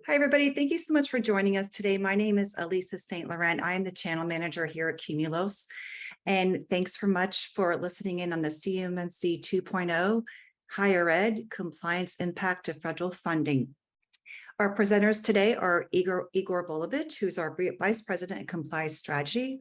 Hi, everybody. Thank you so much for joining us today. My name is Elisa St. Laurent. I am the channel manager here at Qmulos. And thanks so much for listening in on the CMMC 2.0 Higher Ed Compliance Impact to Federal Funding. Our presenters today are Igor Volovich, who's our Vice President of Compliance Strategy.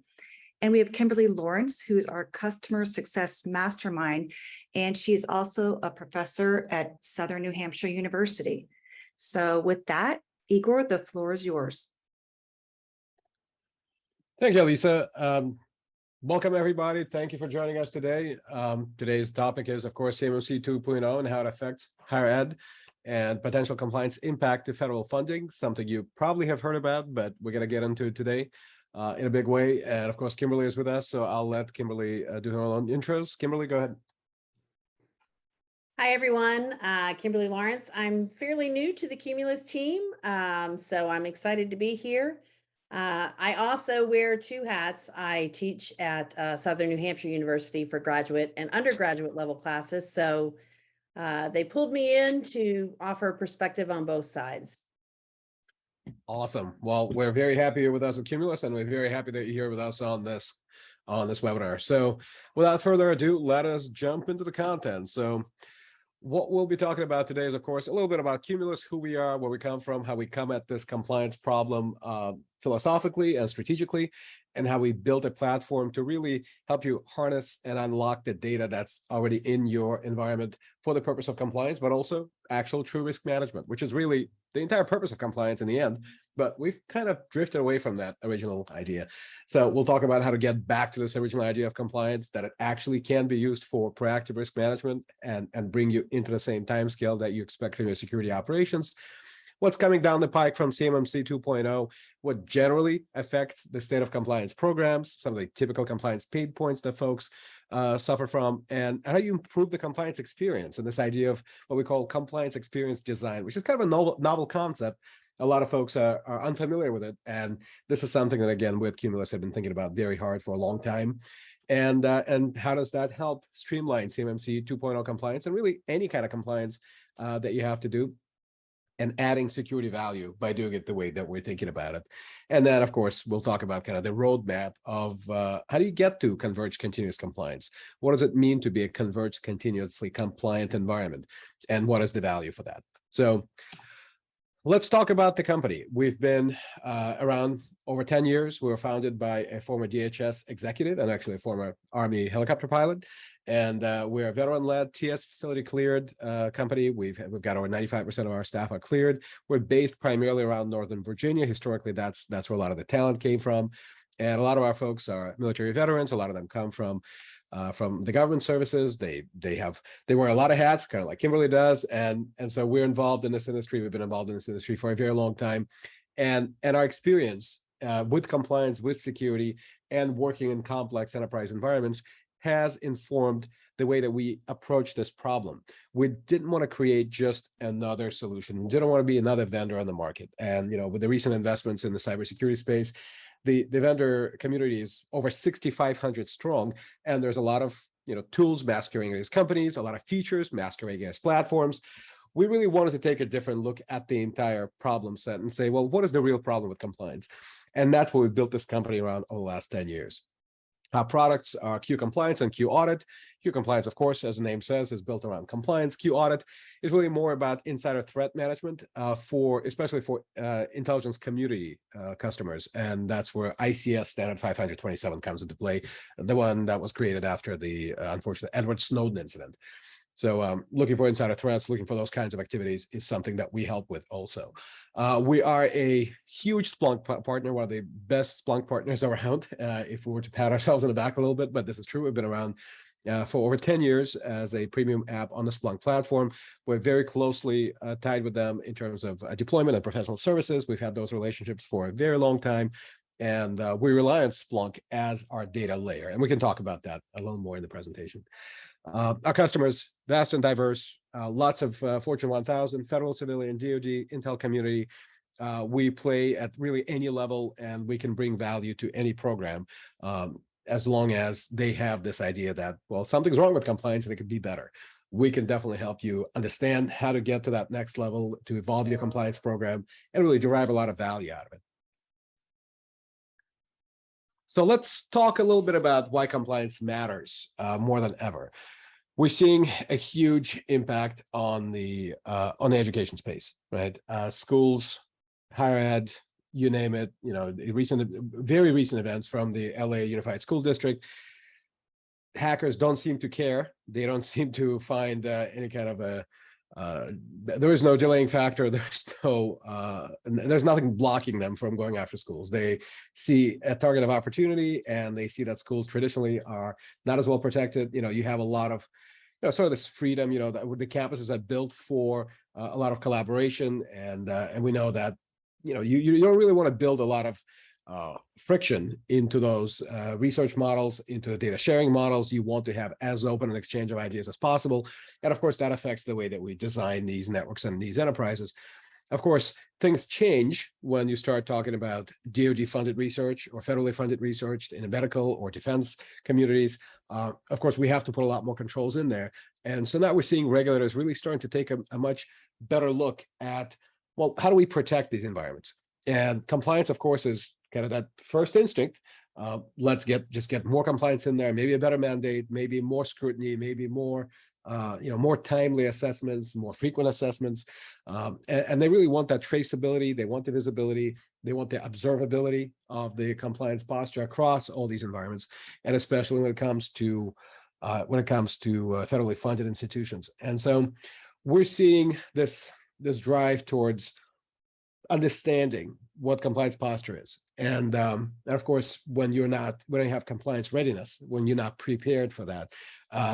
And we have Kimberly Lawrence, who's our Customer Success Mastermind. And she's also a professor at Southern New Hampshire University. So with that, Igor, the floor is yours. Thank you, Lisa. Welcome, everybody. Thank you for joining us today. Today's topic is, of course, CMMC 2.0 and how it affects higher ed and potential compliance impact to federal funding, something you probably have heard about, but we're going to get into it today in a big way. And of course, Kimberly is with us, so I'll let Kimberly do her own intros. Kimberly, go ahead. Hi, everyone. Kimberly Lawrence. I'm fairly new to the Qmulos team, so I'm excited to be here. I also wear two hats. I teach at Southern New Hampshire University for graduate and undergraduate level classes, so they pulled me in to offer a perspective on both sides. Awesome. Well, we're very happy you're with us at Qmulos, and we're very happy that you're here with us on this webinar. So without further ado, let us jump into the content. So what we'll be talking about today is, of course, a little bit about Qmulos, who we are, where we come from, how we come at this compliance problem philosophically and strategically, and how we built a platform to really help you harness and unlock the data that's already in your environment for the purpose of compliance, but also actual true risk management, which is really the entire purpose of compliance in the end. But we've kind of drifted away from that original idea. So we'll talk about how to get back to this original idea of compliance, that it actually can be used for proactive risk management and bring you into the same time scale that you expect from your security operations. What's coming down the pike from CMMC 2.0, what generally affects the state of compliance programs, some of the typical compliance pain points that folks suffer from, and how you improve the compliance experience, and this idea of what we call compliance experience design, which is kind of a novel concept. A lot of folks are unfamiliar with it, and this is something that, again, we at Qmulos have been thinking about very hard for a long time. And how does that help streamline CMMC 2.0 compliance and really any kind of compliance that you have to do, and adding security value by doing it the way that we're thinking about it. And then, of course, we'll talk about kind of the roadmap of how do you get to converged continuous compliance? What does it mean to be a converged continuously compliant environment? And what is the value for that? So let's talk about the company. We've been around over 10 years. We were founded by a former DHS executive and actually a former Army helicopter pilot. And we're a veteran-led, TS facility cleared company. We've got over 95% of our staff are cleared. We're based primarily around Northern Virginia. Historically, that's where a lot of the talent came from. And a lot of our folks are military veterans. A lot of them come from the government services. They wear a lot of hats, kind of like Kimberly does. And so we're involved in this industry. We've been involved in this industry for a very long time. And our experience with compliance, with security, and working in complex enterprise environments has informed the way that we approach this problem. We didn't want to create just another solution. We didn't want to be another vendor on the market. And with the recent investments in the cybersecurity space, the vendor community is over 6,500 strong, and there's a lot of tools masquerading as companies, a lot of features masquerading as platforms. We really wanted to take a different look at the entire problem set and say, well, what is the real problem with compliance? And that's what we built this company around over the last 10 years. Our products are Q Compliance and Q Audit. Q Compliance, of course, as the name says, is built around compliance. Q Audit is really more about insider threat management especially for intelligence community customers. And that's where ICS Standard 527 comes into play, the one that was created after the unfortunate Edward Snowden incident. So looking for insider threats, looking for those kinds of activities is something that we help with also. We are a huge Splunk partner, one of the best Splunk partners around, if we were to pat ourselves on the back a little bit, but this is true. We've been around for over 10 years as a premium app on the Splunk platform. We're very closely tied with them in terms of deployment and professional services. We've had those relationships for a very long time. And we rely on Splunk as our data layer. And we can talk about that a little more in the presentation. Our customers, vast and diverse, lots of Fortune 1000, federal, civilian, DoD, Intel community. We play at really any level, and we can bring value to any program as long as they have this idea that, well, something's wrong with compliance and it could be better. we can definitely help you understand how to get to that next level, to evolve your compliance program, and really derive a lot of value out of it. So let's talk a little bit about why compliance matters more than ever. We're seeing a huge impact on the education space, right? Schools, higher ed, you name it. You know, very recent events from the LA Unified School District. Hackers don't seem to care. They don't seem to find any kind of a. There is no delaying factor. There's nothing blocking them from going after schools. They see a target of opportunity, and they see that schools traditionally are not as well protected. You know, you have a lot of, sort of this freedom. You know, that the campuses are built for a lot of collaboration, and we know that, you don't really want to build a lot of friction into those research models, into the data sharing models. You want to have as open an exchange of ideas as possible. And of course, that affects the way that we design these networks and these enterprises. Of course, things change when you start talking about DoD funded research or federally funded research in the medical or defense communities. Of course, we have to put a lot more controls in there. And so now we're seeing regulators really starting to take a much better look at, well, how do we protect these environments? And compliance, of course, is kind of that first instinct. Let's just get more compliance in there, maybe a better mandate, maybe more scrutiny, maybe more, more timely assessments, more frequent assessments. And they really want that traceability. They want the visibility. They want the observability of the compliance posture across all these environments, and especially when it comes to federally funded institutions. And so we're seeing this drive towards understanding what compliance posture is. And of course, when you have compliance readiness, when you're not prepared for that,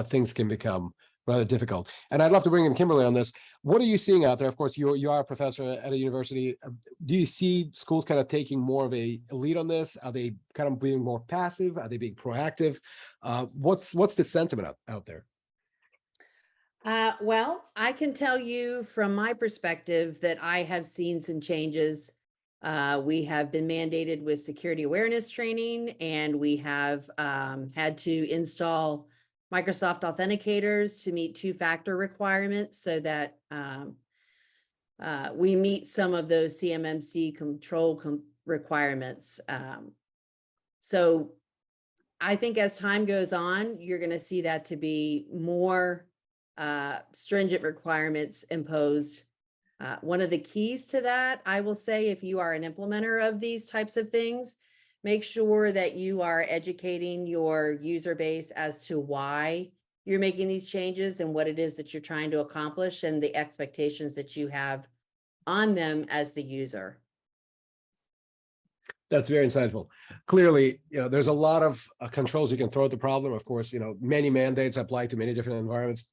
things can become rather difficult. And I'd love to bring in Kimberly on this. What are you seeing out there? Of course, you are a professor at a university. Do you see schools kind of taking more of a lead on this? Are they kind of being more passive? Are they being proactive? What's the sentiment out there? Well, I can tell you from my perspective that I have seen some changes. We have been mandated with security awareness training, and we have had to install Microsoft authenticators to meet two-factor requirements so that we meet some of those CMMC control requirements. So I think as time goes on, you're going to see that to be more stringent requirements imposed. One of the keys to that, I will say, if you are an implementer of these types of things, make sure that you are educating your user base as to why you're making these changes and what it is that you're trying to accomplish and the expectations that you have on them as the user. That's very insightful. Clearly, there's a lot of controls you can throw at the problem. Of course, many mandates apply to many different environments.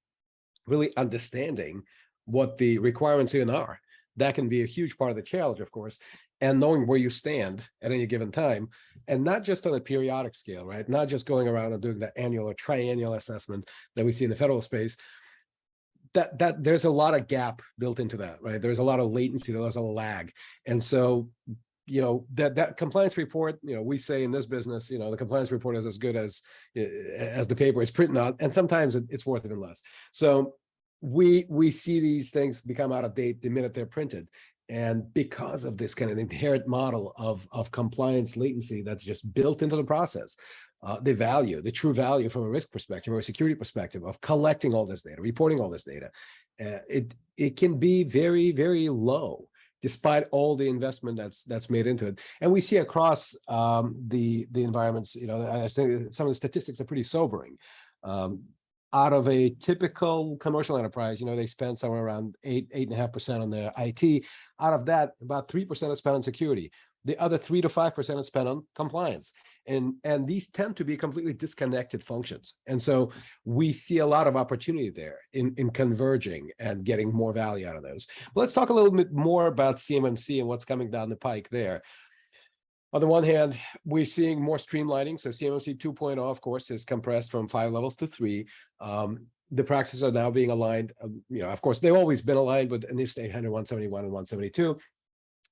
Really understanding what the requirements even are, that can be a huge part of the challenge, of course, and knowing where you stand at any given time, and not just on a periodic scale, right? Not just going around and doing the annual or triennial assessment that we see in the federal space. That there's a lot of gap built into that, right? There's a lot of latency, there's a lag. And so, that compliance report, we say in this business, the compliance report is as good as the paper is printed on, and sometimes it's worth even less. So we see these things become out of date the minute they're printed. And because of this kind of inherent model of compliance latency that's just built into the process, the true value from a risk perspective or a security perspective of collecting all this data, reporting all this data, it can be very, very low, despite all the investment that's made into it. And we see across the environments, I think some of the statistics are pretty sobering. Out of a typical commercial enterprise, they spend somewhere around 8.5% on their IT. Out of that, about 3% is spent on security. The other 3 to 5% is spent on compliance. And these tend to be completely disconnected functions. And so we see a lot of opportunity there in converging and getting more value out of those. But let's talk a little bit more about CMMC and what's coming down the pike there. On the one hand, we're seeing more streamlining. So CMMC 2.0, of course, is compressed from 5 levels to 3. The practices are now being aligned. Of course, they've always been aligned with NIST 800, 171, and 172.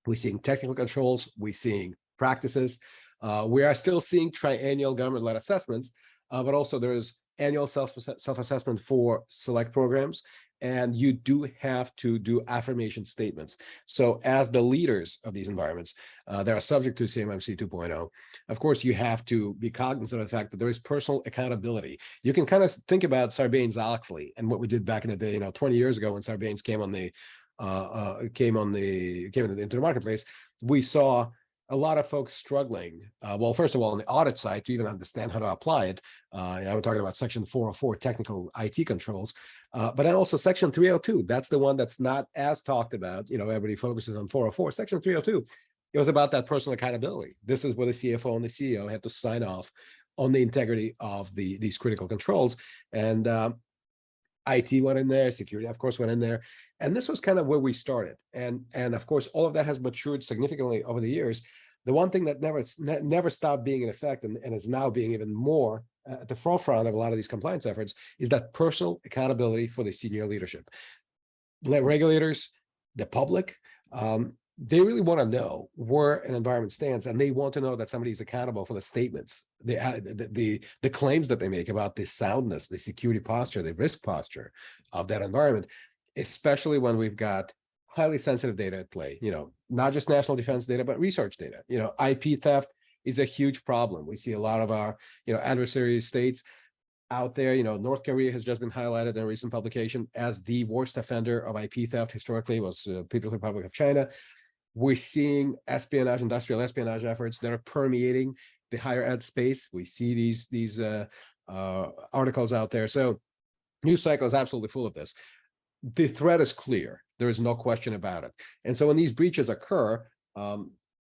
We're seeing technical controls. We're seeing practices. We are still seeing triennial government-led assessments, but also there is annual self-assessment for select programs, and you do have to do affirmation statements. So as the leaders of these environments that are subject to CMMC 2.0, of course, you have to be cognizant of the fact that there is personal accountability. You can kind of think about Sarbanes-Oxley and what we did back in the day, 20 years ago when Sarbanes came into the marketplace. We saw a lot of folks struggling. Well, first of all, on the audit side, to even understand how to apply it. I'm talking about Section 404, technical IT controls, but then also Section 302. That's the one that's not as talked about. Everybody focuses on 404. Section 302, it was about that personal accountability. This is where the CFO and the CEO had to sign off on the integrity of these critical controls. And IT went in there, security, of course, went in there. And this was kind of where we started. And of course, all of that has matured significantly over the years. The one thing that never stopped being in effect and is now being even more at the forefront of a lot of these compliance efforts is that personal accountability for the senior leadership. Regulators, the public, they really want to know where an environment stands, and they want to know that somebody is accountable for the statements, the claims that they make about the soundness, the security posture, the risk posture of that environment, especially when we've got highly sensitive data at play, not just national defense data, but research data. IP theft is a huge problem. We see a lot of our, adversary states out there. North Korea has just been highlighted in a recent publication as the worst offender of IP theft historically was People's Republic of China. We're seeing espionage, industrial espionage efforts that are permeating the higher ed space. We see these articles out there. So news cycle is absolutely full of this. The threat is clear. There is no question about it. And so when these breaches occur,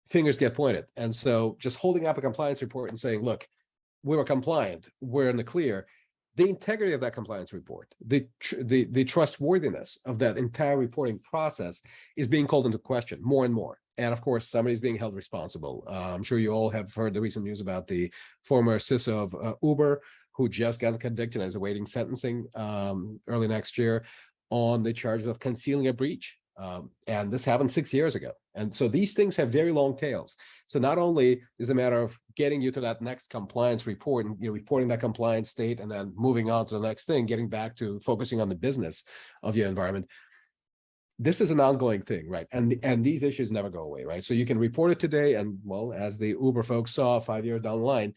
fingers get pointed. And so just holding up a compliance report and saying, look, we were compliant, we're in the clear. The integrity of that compliance report, the trustworthiness of that entire reporting process is being called into question more and more. And of course, somebody's being held responsible. I'm sure you all have heard the recent news about the former CISO of Uber, who just got convicted and is awaiting sentencing early next year on the charges of concealing a breach. And this happened 6 years ago. And so these things have very long tails. So not only is it a matter of getting you to that next compliance report and reporting that compliance state and then moving on to the next thing, getting back to focusing on the business of your environment. This is an ongoing thing, right? And these issues never go away, right? So you can report it today, and well, as the Uber folks saw 5 years down the line,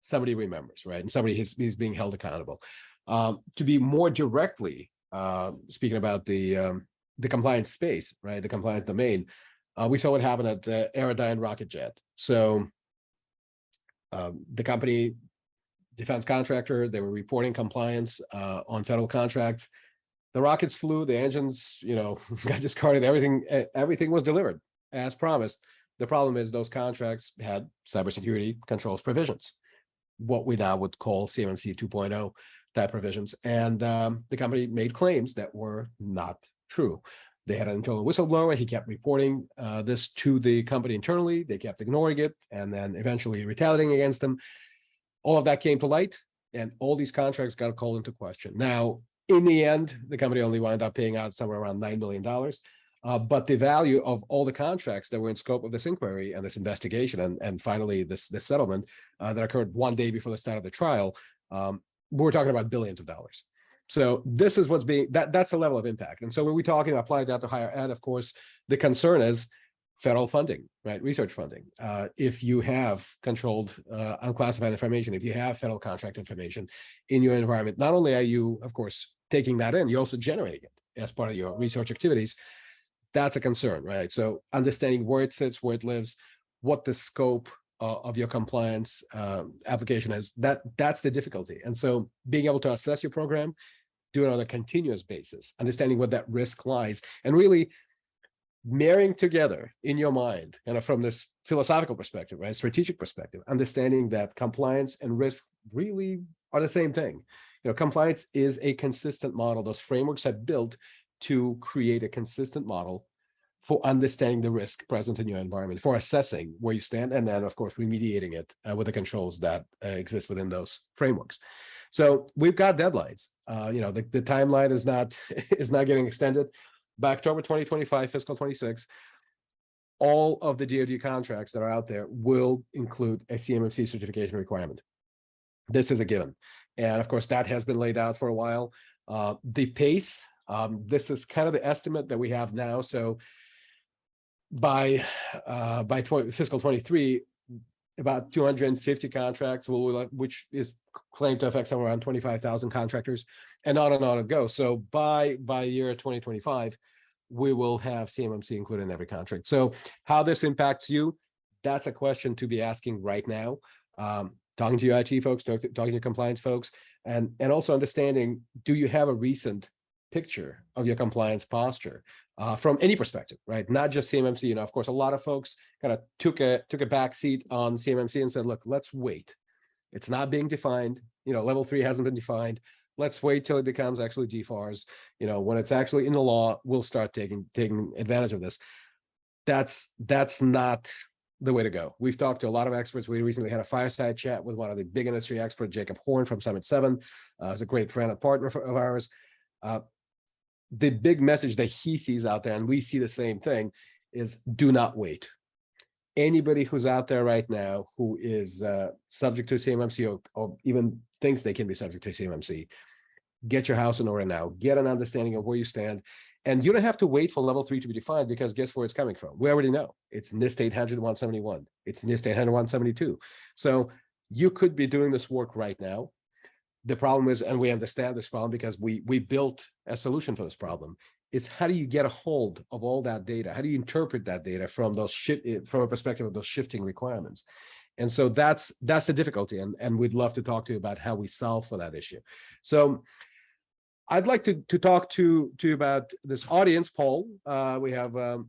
somebody remembers, right? And somebody is being held accountable. To be more directly speaking about the compliance space, right? The compliance domain. We saw what happened at the Aerodyne rocket jet. So the company, defense contractor, they were reporting compliance on federal contracts. The rockets flew, the engines, got discarded, everything was delivered as promised. The problem is those contracts had cybersecurity controls provisions, what we now would call CMMC 2.0 type provisions. And the company made claims that were not true. They had an internal whistleblower. He kept reporting this to the company internally. They kept ignoring it and then eventually retaliating against them. All of that came to light, and all these contracts got called into question. Now, in the end, the company only wound up paying out somewhere around $9 million. But the value of all the contracts that were in scope of this inquiry and this investigation, and finally this settlement that occurred one day before the start of the trial, we're talking about billions of dollars. So this is what's being, that's the level of impact. And so when we're talking, apply that to higher ed, of course, the concern is federal funding, right? Research funding. If you have controlled unclassified information, if you have federal contract information in your environment, not only are you, of course, taking that in, you're also generating it as part of your research activities. That's a concern, right? So understanding where it sits, where it lives, what the scope of your compliance application is, that's the difficulty. And so being able to assess your program, do it on a continuous basis, understanding what that risk lies, and really marrying together in your mind, and from this philosophical perspective, right, strategic perspective, understanding that compliance and risk really are the same thing. Compliance is a consistent model. Those frameworks are built to create a consistent model for understanding the risk present in your environment, for assessing where you stand, and then, of course, remediating it with the controls that exist within those frameworks. So we've got deadlines. The timeline is not getting extended. By October 2025, fiscal 26, all of the DoD contracts that are out there will include a CMMC certification requirement. This is a given. And of course, that has been laid out for a while. The pace, this is kind of the estimate that we have now. So by fiscal 23, about 250 contracts which is claimed to affect somewhere around 25,000 contractors, and on it goes. So by year 2025, we will have CMMC included in every contract. So how this impacts you, that's a question to be asking right now. Talking to your IT folks, talking to your compliance folks, and also understanding, do you have a recent picture of your compliance posture from any perspective, right? Not just CMMC. You know, of course, a lot of folks kind of took a back seat on CMMC and said, look, let's wait. It's not being defined. You know, level 3 hasn't been defined. Let's wait till it becomes actually DFARS. You know, when it's actually in the law, we'll start taking advantage of this. That's not the way to go. We've talked to a lot of experts. We recently had a fireside chat with one of the big industry experts, Jacob Horn from Summit 7. He's a great friend and partner of ours. The big message that he sees out there, and we see the same thing, is do not wait. Anybody who's out there right now who is subject to CMMC or even thinks they can be subject to CMMC, get your house in order now. Get an understanding of where you stand. And you don't have to wait for level 3 to be defined, because guess where it's coming from? We already know. It's NIST 800-171. It's NIST 800-172. So you could be doing this work right now. The problem is, and we understand this problem because we built a solution for this problem, is how do you get a hold of all that data? How do you interpret that data from a perspective of those shifting requirements? And so that's the difficulty, and we'd love to talk to you about how we solve for that issue. So I'd like to talk to you about this audience poll. We have an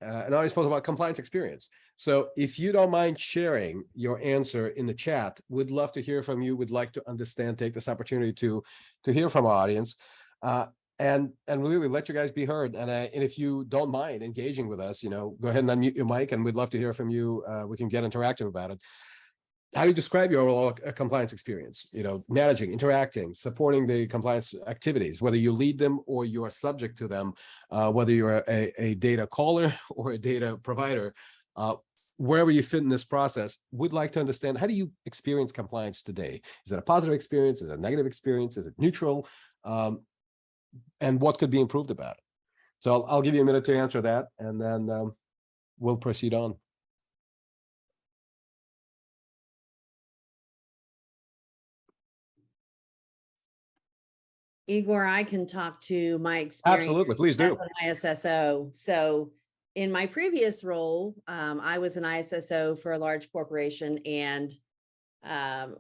audience poll about compliance experience. So if you don't mind sharing your answer in the chat, we'd love to hear from you. We'd like to understand, take this opportunity to hear from our audience, and really let you guys be heard. And if you don't mind engaging with us, you know, go ahead and unmute your mic, and we'd love to hear from you. We can get interactive about it. How do you describe your overall compliance experience? You know, managing, interacting, supporting the compliance activities, whether you lead them or you are subject to them, whether you're a data caller or a data provider, wherever you fit in this process, we'd like to understand, how do you experience compliance today? Is it a positive experience? Is it a negative experience? Is it neutral? And what could be improved about it? So I'll give you a minute to answer that, and then we'll proceed on. Igor, I can talk to my experience. Absolutely, please do. As an ISSO. So in my previous role, I was an ISSO for a large corporation, and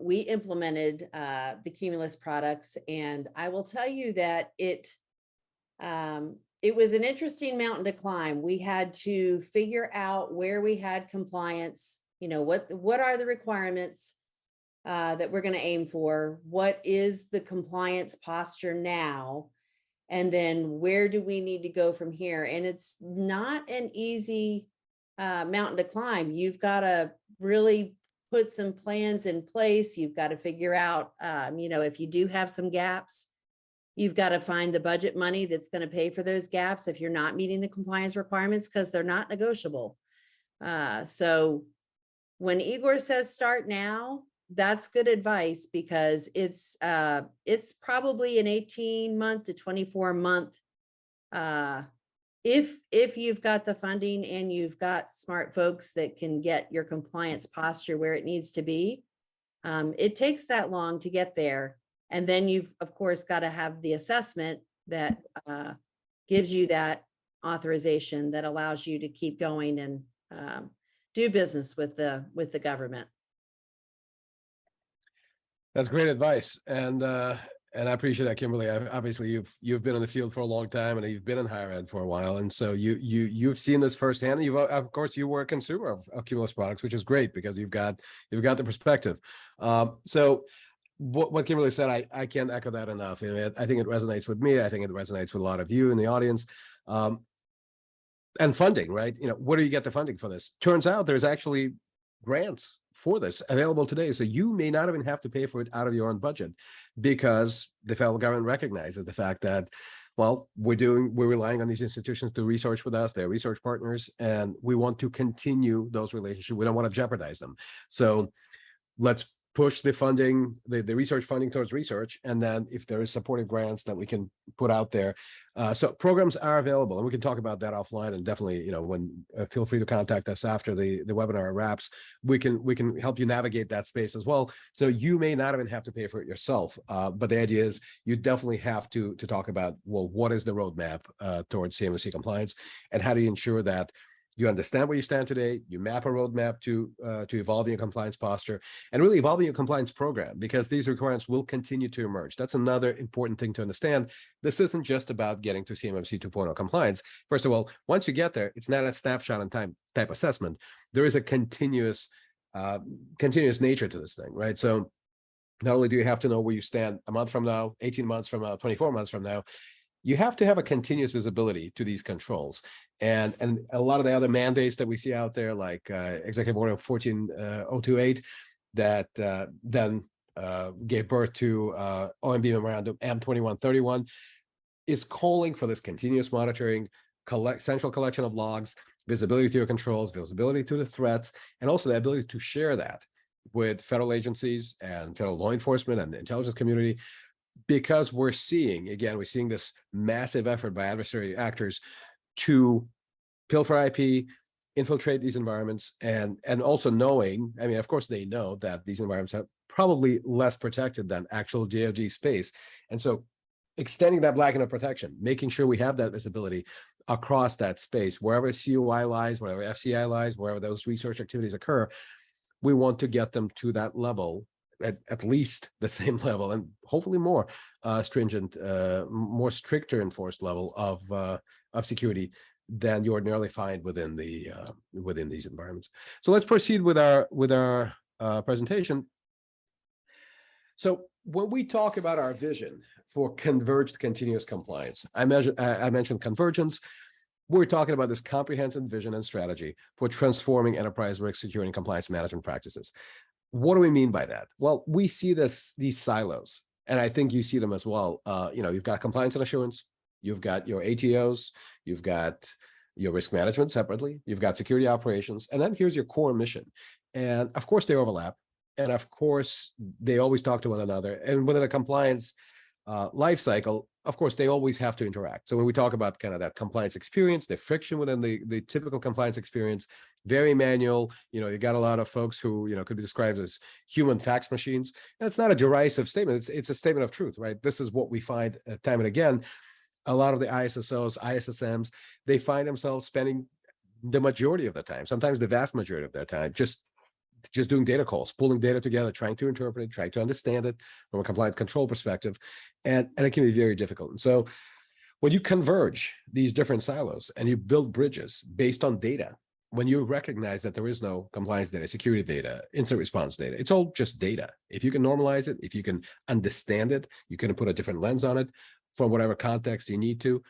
we implemented the Qmulos products. And I will tell you that it was an interesting mountain to climb. We had to figure out where we had compliance, you know, what are the requirements that we're going to aim for? What is the compliance posture now? And then where do we need to go from here? And it's not an easy mountain to climb. You've got to really put some plans in place. You've got to figure out, you know, if you do have some gaps, you've got to find the budget money that's going to pay for those gaps if you're not meeting the compliance requirements, because they're not negotiable. So when Igor says start now, that's good advice, because it's probably an 18-month to 24-month. If you've got the funding and you've got smart folks that can get your compliance posture where it needs to be, it takes that long to get there. And then you've, of course, got to have the assessment that gives you that authorization that allows you to keep going and do business with the government. That's great advice, and I appreciate that, Kimberly. Obviously, you've been in the field for a long time, and you've been in higher ed for a while, and so you've seen this firsthand. And of course, you were a consumer of Qmulos products, which is great because you've got the perspective. So what Kimberly said, I can't echo that enough. I think it resonates with me. I think it resonates with a lot of you in the audience. And funding, right? You know, where do you get the funding for this? Turns out there's actually grants for this available today. So you may not even have to pay for it out of your own budget, because the federal government recognizes the fact that, well, we're relying on these institutions to research with us. They're research partners, and we want to continue those relationships. We don't want to jeopardize them. So let's push the funding, the research funding towards research, and then if there is supportive grants that we can put out there. So programs are available, and we can talk about that offline. And definitely, when feel free to contact us after the webinar wraps. We can help you navigate that space as well. So you may not even have to pay for it yourself, but the idea is you definitely have to talk about, well, what is the roadmap towards CMMC compliance, and how do you ensure that you understand where you stand today, you map a roadmap to evolving your compliance posture, and really evolving your compliance program, because these requirements will continue to emerge. That's another important thing to understand. This isn't just about getting to CMMC 2.0 compliance. First of all, once you get there, it's not a snapshot in time type assessment. There is a continuous nature to this thing, right? So not only do you have to know where you stand a month from now, 18 months from now, 24 months from now, you have to have a continuous visibility to these controls. And a lot of the other mandates that we see out there, like Executive Order 14028, that then gave birth to OMB Memorandum M2131, is calling for this continuous monitoring, central collection of logs, visibility to your controls, visibility to the threats, and also the ability to share that with federal agencies and federal law enforcement and the intelligence community. Because we're seeing this massive effort by adversary actors to pilfer IP, infiltrate these environments, and also knowing, I mean, of course they know that these environments are probably less protected than actual DoD space. And so extending that blanket of protection, making sure we have that visibility across that space, wherever COI lies, wherever FCI lies, wherever those research activities occur, we want to get them to that level, at least the same level, and hopefully more stringent, more stricter enforced level of security than you ordinarily find within these environments. So let's proceed with our presentation. So when we talk about our vision for converged continuous compliance, I mentioned convergence. We're talking about this comprehensive vision and strategy for transforming enterprise risk security and compliance management practices. What do we mean by that? Well, we see these silos, and I think you see them as well. You've got compliance and assurance, you've got your ATOs, you've got your risk management separately, you've got security operations, and then here's your core mission. And of course they overlap, and of course they always talk to one another. And within a compliance life cycle, of course, they always have to interact. So when we talk about kind of that compliance experience, the friction within the typical compliance experience, very manual, you got a lot of folks who, could be described as human fax machines. And it's not a derisive statement. It's a statement of truth, right? This is what we find time and again. A lot of the ISSOs, ISSMs, they find themselves spending the majority of the time, sometimes the vast majority of their time, just doing data calls, pulling data together, trying to interpret it, trying to understand it from a compliance control perspective. And it can be very difficult. And so when you converge these different silos and you build bridges based on data, when you recognize that there is no compliance data, security data, incident response data, it's all just data. If you can normalize it, if you can understand it, you can put a different lens on it from whatever context you need to,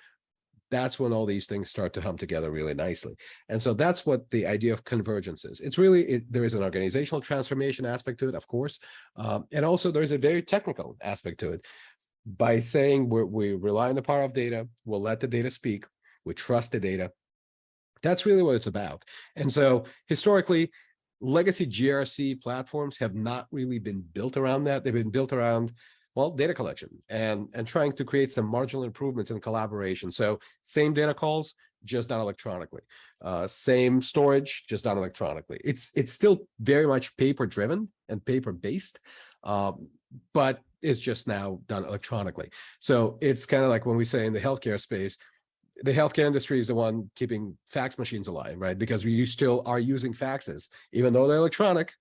that's when all these things start to hum together really nicely. And so that's what the idea of convergence is. It's really, there is an organizational transformation aspect to it, of course. And also there's a very technical aspect to it. By saying we rely on the power of data, we'll let the data speak, we trust the data. That's really what it's about. And so historically, legacy GRC platforms have not really been built around that. They've been built around, well, data collection and trying to create some marginal improvements in collaboration. So same data calls, just done electronically. Same storage, just done electronically. It's still very much paper driven and paper based, but it's just now done electronically. So it's kind of like when we say in the healthcare space, the healthcare industry is the one keeping fax machines alive, right? Because you still are using faxes, even though they're electronic,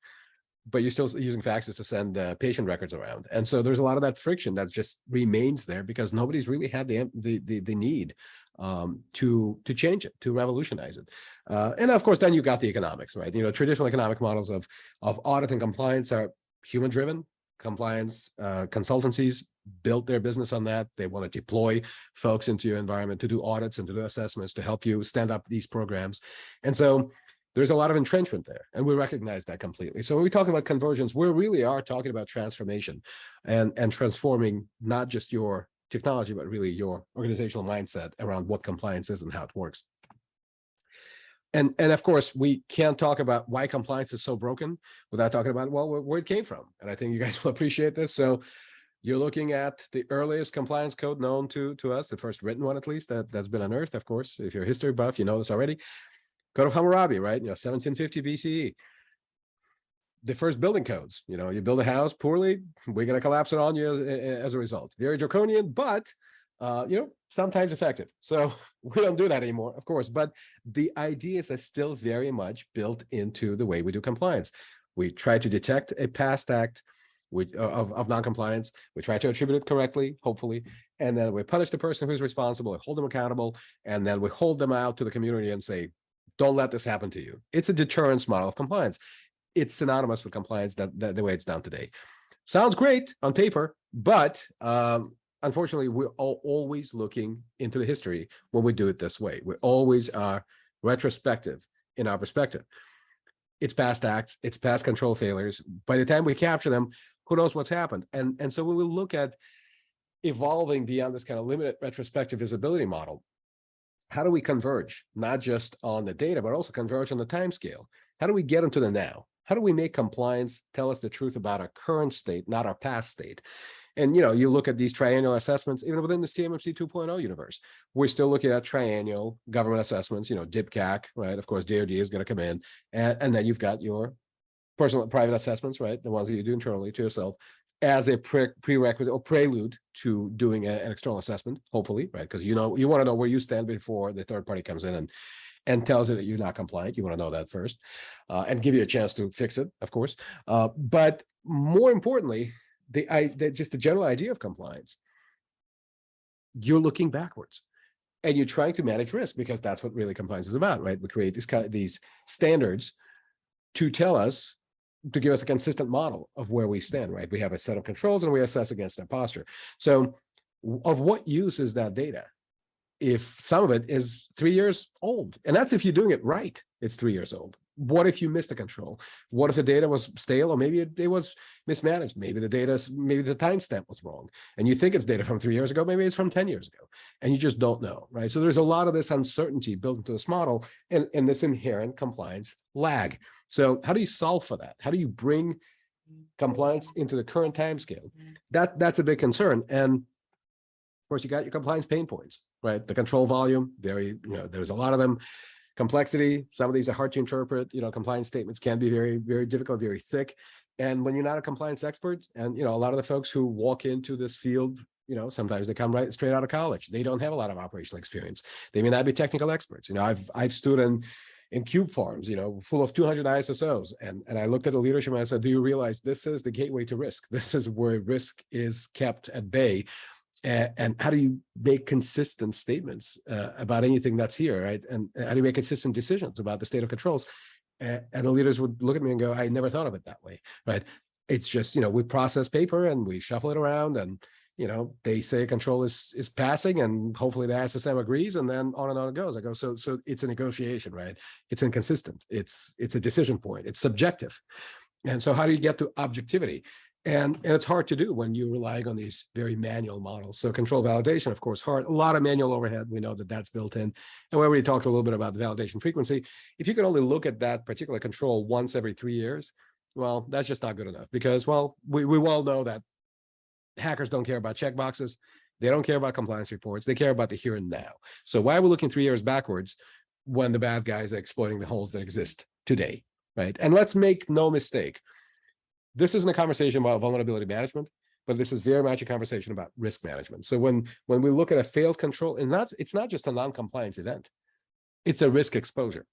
but you're still using faxes to send patient records around. And so there's a lot of that friction that just remains there because nobody's really had the need to change it, to revolutionize it. And of course, then you got the economics, right? Traditional economic models of audit and compliance are human driven. Compliance consultancies built their business on that. They want to deploy folks into your environment to do audits and to do assessments to help you stand up these programs. And so there's a lot of entrenchment there, and we recognize that completely. So when we talk about convergence, we really are talking about transformation and transforming not just your technology, but really your organizational mindset around what compliance is and how it works. And of course, we can't talk about why compliance is so broken without talking about, well, where it came from. And I think you guys will appreciate this. So you're looking at the earliest compliance code known to us, the first written one, at least, that's been unearthed. Of course, if you're a history buff, you know this already. Code of Hammurabi, right? 1750 BCE. The first building codes, you build a house poorly, we're going to collapse it on you as a result. Very draconian, but sometimes effective. So we don't do that anymore, of course, but the ideas are still very much built into the way we do compliance. We try to detect a past act of non-compliance. We try to attribute it correctly, hopefully, and then we punish the person who's responsible, we hold them accountable, and then we hold them out to the community and say, don't let this happen to you. It's a deterrence model of compliance. It's synonymous with compliance the way it's done today. Sounds great on paper, but unfortunately, we're always looking into the history when we do it this way. We always are retrospective in our perspective. It's past acts, it's past control failures. By the time we capture them, who knows what's happened? And so when we look at evolving beyond this kind of limited retrospective visibility model, how do we converge, not just on the data, but also converge on the time scale? How do we get into the now? How do we make compliance tell us the truth about our current state, not our past state? And, you look at these triennial assessments, even within the CMMC 2.0 universe, we're still looking at triennial government assessments, DIPCAC, right? Of course, DoD is going to come in. And then you've got your personal and private assessments, right? The ones that you do internally to yourself as a prerequisite or prelude to doing an external assessment, hopefully, right? Because, you want to know where you stand before the third party comes in and tells you that you're not compliant. You want to know that first and give you a chance to fix it, of course. But more importantly, just the general idea of compliance, you're looking backwards and you're trying to manage risk, because that's what really compliance is about, right? We create these standards to give us a consistent model of where we stand, right? We have a set of controls and we assess against that posture. So of what use is that data if some of it is 3 years old? And that's if you're doing it right, it's 3 years old. What if you missed a control? What if the data was stale, or maybe it was mismanaged? Maybe the timestamp was wrong, and you think it's data from 3 years ago, maybe it's from 10 years ago, and you just don't know, right? So there's a lot of this uncertainty built into this model and this inherent compliance lag. So how do you solve for that? How do you bring compliance into the current timescale? That's a big concern. And of course, you got your compliance pain points, right? The control volume, there's a lot of them. Complexity, some of these are hard to interpret. Compliance statements can be very, very difficult, very thick. And when you're not a compliance expert, and a lot of the folks who walk into this field, sometimes they come right straight out of college. They don't have a lot of operational experience. They may not be technical experts. I've stood in cube farms, full of 200 ISSOs, and I looked at the leadership and I said, do you realize this is the gateway to risk? This is where risk is kept at bay. And how do you make consistent statements about anything that's here, right? And how do you make consistent decisions about the state of controls? And the leaders would look at me and go, I never thought of it that way, right? It's just, we process paper and we shuffle it around, and, they say a control is passing, and hopefully the SSM agrees, and then on it goes. I go, so it's a negotiation, right? It's inconsistent. It's a decision point. It's subjective. And so how do you get to objectivity? And it's hard to do when you're relying on these very manual models. So control validation, of course, hard. A lot of manual overhead. We know that that's built in. And we already talked a little bit about the validation frequency. If you can only look at that particular control once every 3 years, well, that's just not good enough, because, well, we all know that hackers don't care about checkboxes. They don't care about compliance reports. They care about the here and now. So why are we looking 3 years backwards when the bad guys are exploiting the holes that exist today, right? And let's make no mistake. This isn't a conversation about vulnerability management, but this is very much a conversation about risk management. So when we look at a failed control, and it's not just a non-compliance event, it's a risk exposure.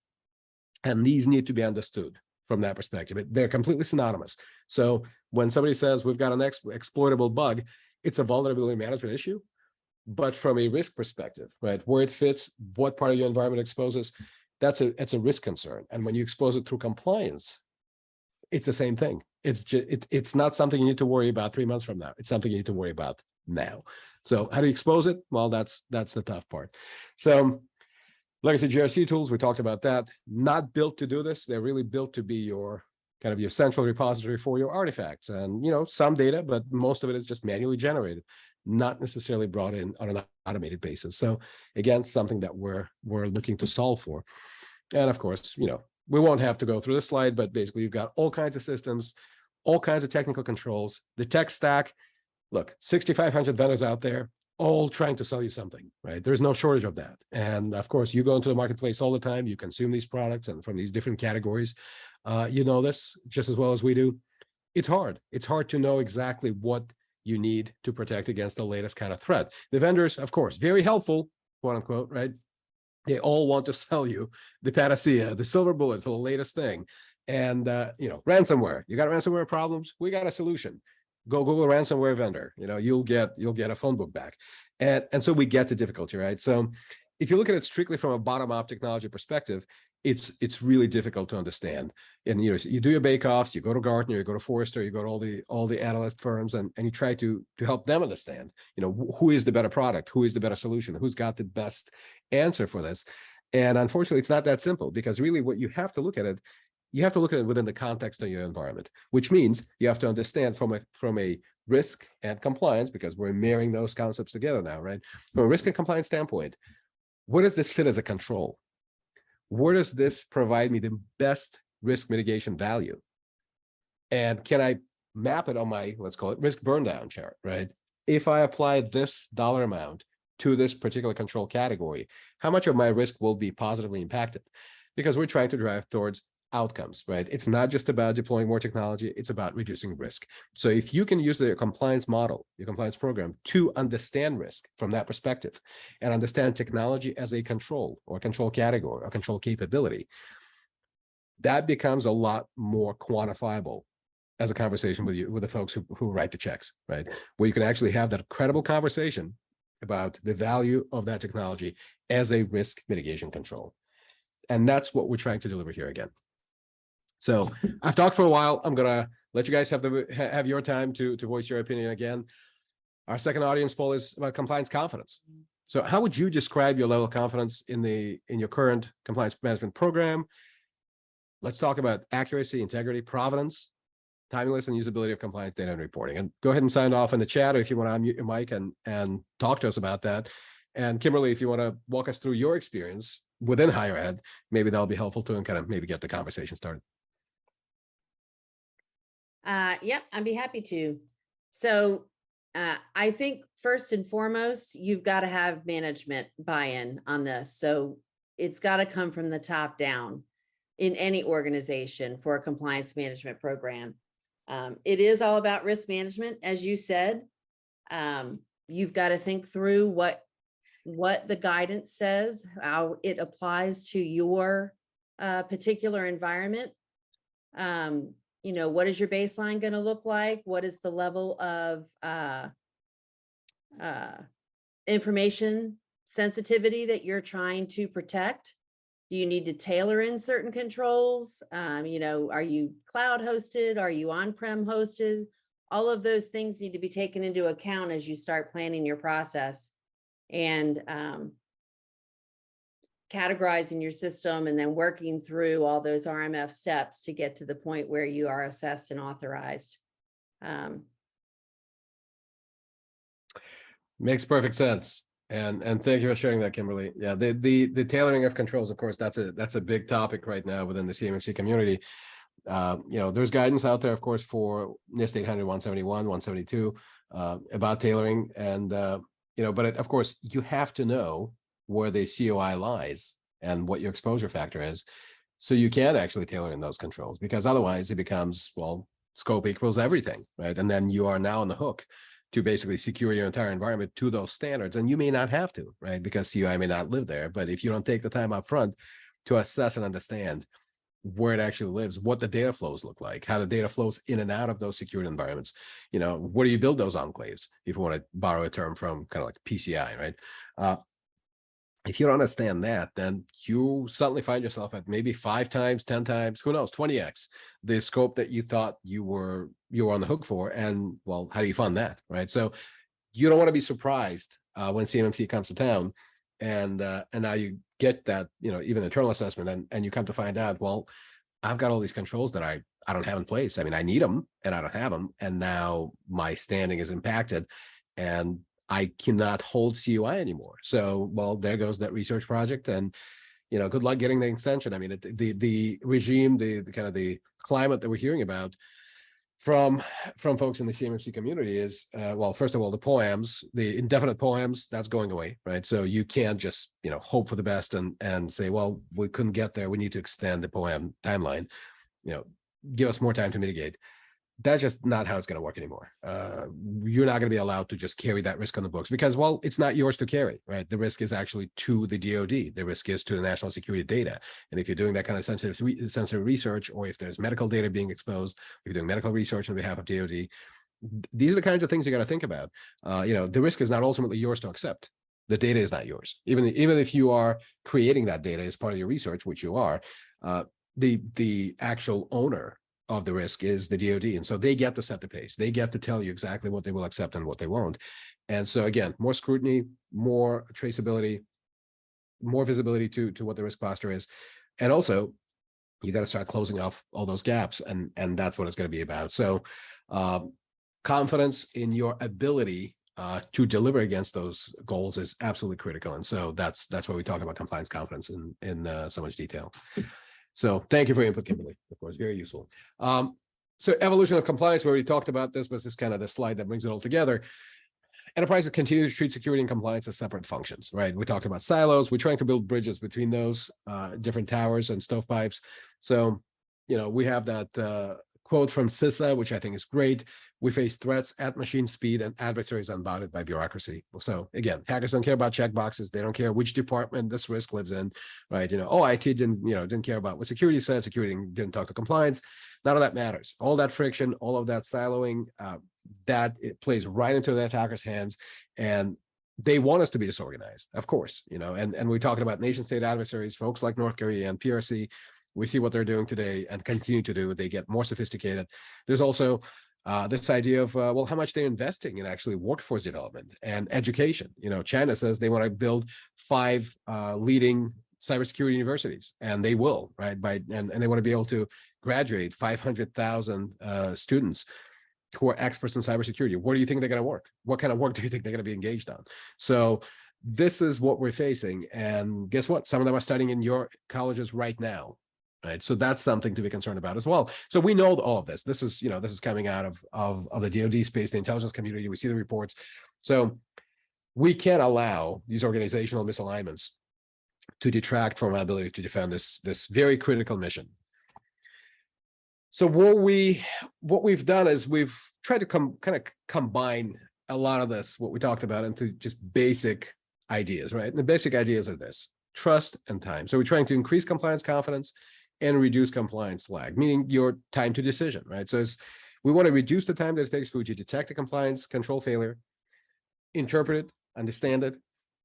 And these need to be understood from that perspective. They're completely synonymous. So when somebody says we've got an exploitable bug, it's a vulnerability management issue, but from a risk perspective, right? Where it fits, what part of your environment exposes, it's a risk concern. And when you expose it through compliance, it's the same thing. It's not something you need to worry about 3 months from now. It's something you need to worry about now. So how do you expose it? Well, that's the tough part. So legacy GRC tools, we talked about that. Not built to do this. They're really built to be your central repository for your artifacts, and some data, but most of it is just manually generated, not necessarily brought in on an automated basis. So again, something that we're looking to solve for. And of course, we won't have to go through this slide, but basically you've got all kinds of systems, all kinds of technical controls, the tech stack. Look, 6,500 vendors out there, all trying to sell you something, right? There's no shortage of that. And of course, you go into the marketplace all the time, you consume these products and from these different categories. You know this just as well as we do. It's hard. It's hard to know exactly what you need to protect against the latest kind of threat. The vendors, of course, very helpful, quote unquote, right? They all want to sell you the panacea, the silver bullet for the latest thing. And, ransomware, you got ransomware problems, we got a solution. Go Google ransomware vendor, you'll get a phone book back. And so we get the difficulty, right? So if you look at it strictly from a bottom-up technology perspective, it's really difficult to understand. And you do your bake-offs, you go to Gartner, you go to Forrester, you go to all the analyst firms, and you try to help them understand, who is the better product, who is the better solution, who's got the best answer for this. And unfortunately, it's not that simple, because really what you have to look at it, within the context of your environment, which means you have to understand from a risk and compliance, because we're marrying those concepts together now, right? From a risk and compliance standpoint, where does this fit as a control? Where does this provide me the best risk mitigation value? And can I map it on my, let's call it, risk burn down chart, right? If I apply this dollar amount to this particular control category, how much of my risk will be positively impacted? Because we're trying to drive towards outcomes, right? It's not just about deploying more technology, it's about reducing risk. So if you can use the compliance model, your compliance program, to understand risk from that perspective and understand technology as a control or control category or control capability, that becomes a lot more quantifiable as a conversation with the folks who write the checks, right? Where you can actually have that credible conversation about the value of that technology as a risk mitigation control. And that's what we're trying to deliver here again. So I've talked for a while. I'm gonna let you guys have your time to voice your opinion again. Our second audience poll is about compliance confidence. So how would you describe your level of confidence in your current compliance management program? Let's talk about accuracy, integrity, provenance, timeliness, and usability of compliance data and reporting. And go ahead and sign off in the chat, or if you want to unmute your mic and talk to us about that. And Kimberly, if you want to walk us through your experience within higher ed, maybe that'll be helpful too, and kind of maybe get the conversation started. Yep, I'd be happy to. So I think first and foremost, you've got to have management buy-in on this. So it's got to come from the top down in any organization for a compliance management program. It is all about risk management, as you said. You've got to think through what the guidance says, how it applies to your particular environment. What is your baseline going to look like? What is the level of information sensitivity that you're trying to protect? Do you need to tailor in certain controls? Are you cloud hosted? Are you on-prem hosted? All of those things need to be taken into account as you start planning your process and categorizing your system, and then working through all those RMF steps to get to the point where you are assessed and authorized. Makes perfect sense. And thank you for sharing that, Kimberly. Yeah, the tailoring of controls, of course, that's a big topic right now within the CMMC community. There's guidance out there, of course, for NIST 800, 171, 172 about tailoring, and but of course you have to know where the COI lies and what your exposure factor is, so you can actually tailor in those controls, because otherwise it becomes, well, scope equals everything, right? And then you are now on the hook to basically secure your entire environment to those standards, and you may not have to, right? Because COI may not live there, but if you don't take the time up front to assess and understand where it actually lives, what the data flows look like, how the data flows in and out of those secured environments, where do you build those enclaves, if you want to borrow a term from kind of like PCI, right? If you don't understand that, then you suddenly find yourself at maybe 5 times, 10 times, who knows, 20x the scope that you thought you were on the hook for. And well, how do you fund that, right? So you don't want to be surprised when CMMC comes to town, and now you get that, even internal assessment, and you come to find out, well, I've got all these controls that I don't have in place. I mean, I need them and I don't have them, and now my standing is impacted, and I cannot hold COI anymore. So, well, there goes that research project, and good luck getting the extension. I mean, the regime, the kind of the climate that we're hearing about from folks in the CMMC community is, well, first of all, the POAMs, the indefinite POAMs, that's going away, right? So you can't just, hope for the best and say, well, we couldn't get there, we need to extend the POAM timeline, give us more time to mitigate. That's just not how it's going to work anymore. You're not going to be allowed to just carry that risk on the books because, well, it's not yours to carry, right? The risk is actually to the DoD. The risk is to the national security data. And if you're doing that kind of sensitive research, or if there's medical data being exposed, if you're doing medical research on behalf of DoD, these are the kinds of things you got to think about. The risk is not ultimately yours to accept. The data is not yours. Even if you are creating that data as part of your research, which you are, the actual owner of the risk is the DoD. And so they get to set the pace. They get to tell you exactly what they will accept and what they won't. And so again, more scrutiny, more traceability, more visibility to what the risk posture is. And also you got to start closing off all those gaps. And that's what it's going to be about. So confidence in your ability to deliver against those goals is absolutely critical. And so that's why we talk about compliance confidence in so much detail. So thank you for your input, Kimberly. Of course, very useful. So evolution of compliance, we already talked about this, but this is kind of the slide that brings it all together. Enterprises continue to treat security and compliance as separate functions, right? We talked about silos. We're trying to build bridges between those different towers and stovepipes. So, we have that quote from CISA, which I think is great. We face threats at machine speed and adversaries unbounded by bureaucracy. So again, hackers don't care about checkboxes. They don't care which department this risk lives in, right? IT didn't care about what security said. Security didn't talk to compliance. None of that matters. All that friction, all of that siloing, that it plays right into the attacker's hands. And they want us to be disorganized, of course, and we're talking about nation state adversaries, folks like North Korea and PRC. We see what they're doing today and continue to do. They get more sophisticated. There's also this idea of, well, how much they're investing in actually workforce development and education. China says they want to build 5 leading cybersecurity universities, and they will, right? And they want to be able to graduate 500,000 students who are experts in cybersecurity. Where do you think they're going to work? What kind of work do you think they're going to be engaged on? So this is what we're facing. And guess what? Some of them are studying in your colleges right now. Right. So that's something to be concerned about as well. So we know all of this. This is coming out of the DoD space, the intelligence community. We see the reports. So we can't allow these organizational misalignments to detract from our ability to defend this very critical mission. So what we've done is we've tried to kind of combine a lot of this, what we talked about, into just basic ideas, right? And the basic ideas are this: trust and time. So we're trying to increase compliance confidence and reduce compliance lag, meaning your time to decision, right? So we want to reduce the time that it takes for you to detect a compliance control failure, interpret it, understand it,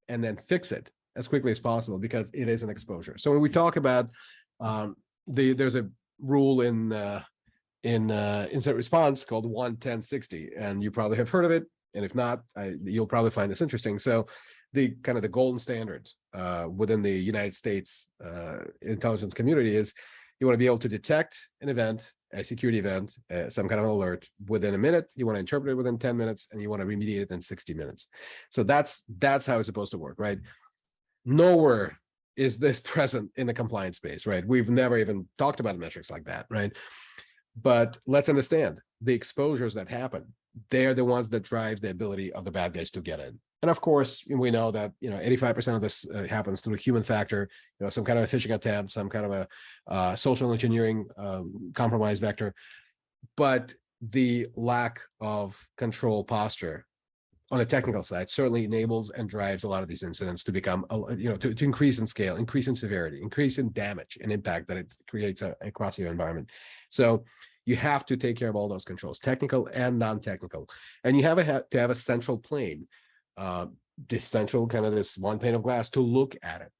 and then fix it as quickly as possible, because it is an exposure. So when we talk about there's a rule in incident response called 1-10-60, and you probably have heard of it. And if not, you'll probably find this interesting. So the golden standard within the United States intelligence community is you want to be able to detect an event, a security event, some kind of alert within a minute. You want to interpret it within 10 minutes, and you want to remediate it in 60 minutes. So that's how it's supposed to work, right? Nowhere is this present in the compliance space, right? We've never even talked about metrics like that, right? But let's understand the exposures that happen. They're the ones that drive the ability of the bad guys to get in. And of course, we know that 85% of this happens through the human factor, some kind of a phishing attempt, some kind of a social engineering compromise vector. But the lack of control posture on the technical side certainly enables and drives a lot of these incidents to become, to increase in scale, increase in severity, increase in damage and impact that it creates across your environment. So you have to take care of all those controls, technical and non-technical, and you have to have a central plane, this central kind of this one pane of glass to look at it,